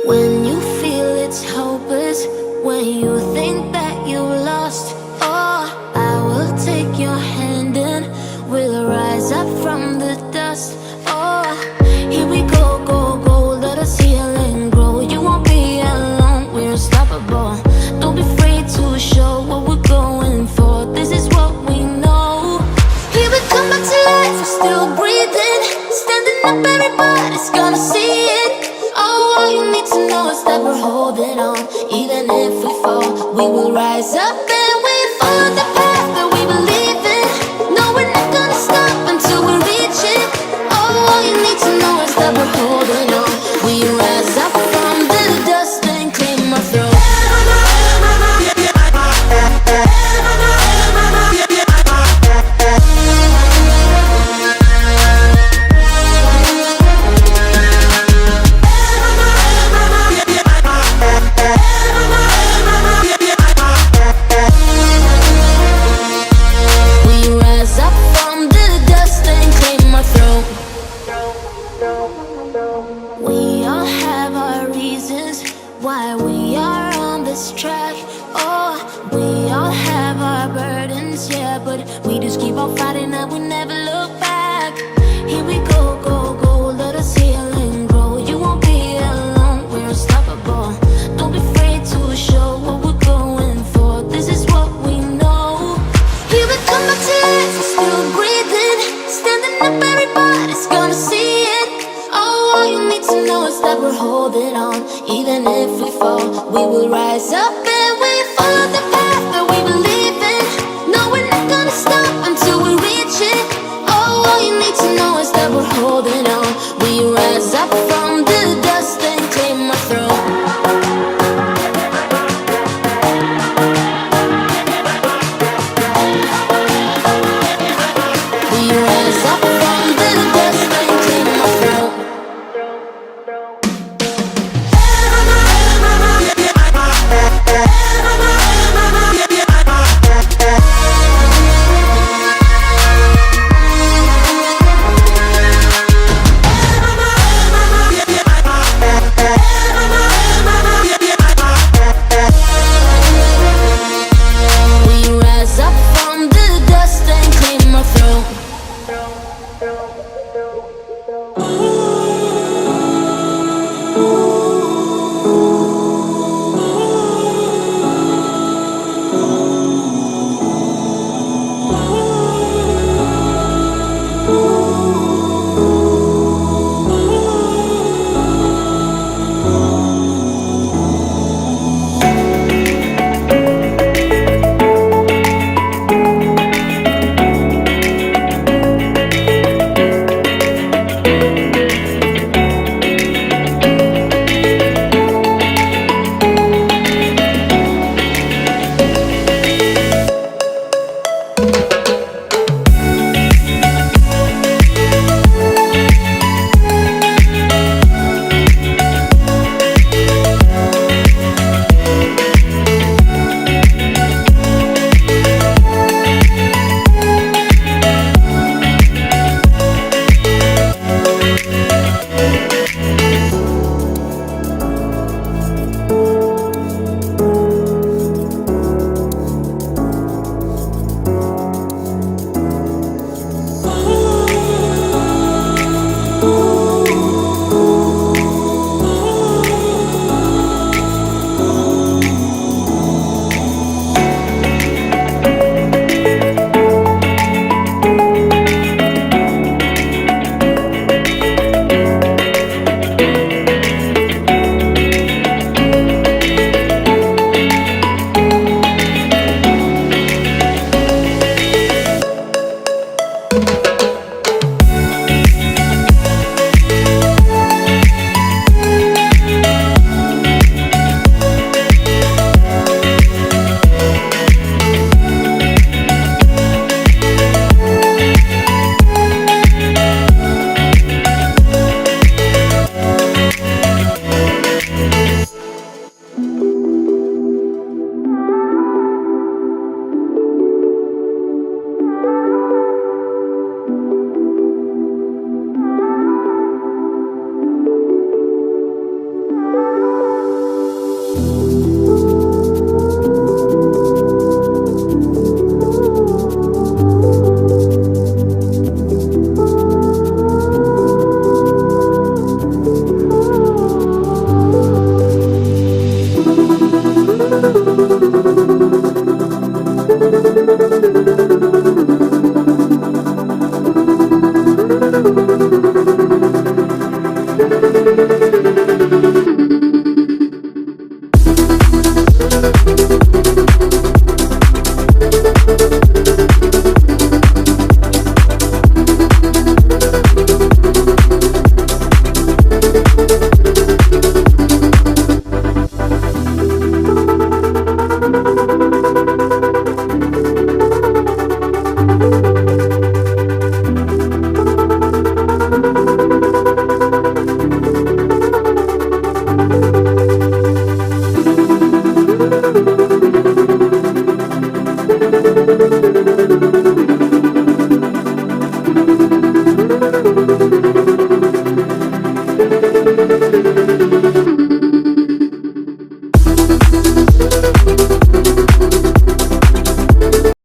When you feel it's hopeless, when you think that you lost, oh, I will take your hand and we'll rise up from the dust. Oh, here we go, go, go, let us heal and grow. You won't be alone, we're unstoppable. Don't be afraid to show what we're going for. This is what we know. Here we come back to life, we're still breathing. Standing up, everybody's gonna see it. Oh, all you need to know is that we're holding on. Even if we fall, we will rise up and we follow the path that we believe in. No, we're not gonna stop until we reach it. Oh, all you need to know is that we're holding on. We rise up from the dust and claim our throne. We all have our reasons why we are on this track. Oh, we all have our burdens, yeah, but we just keep on fighting and we never look back. Here we go, go, go, let us heal and grow. You won't be alone, we're unstoppable. Don't be afraid to show what we're going for. This is what we know. Here we come back to life, we're still breathing. Standing up, everybody's gonna see it. Oh, all you need to know is that we're holding on. Even if we fall, we will rise up and we follow the path that we believe in. No, we're not gonna stop until we reach it.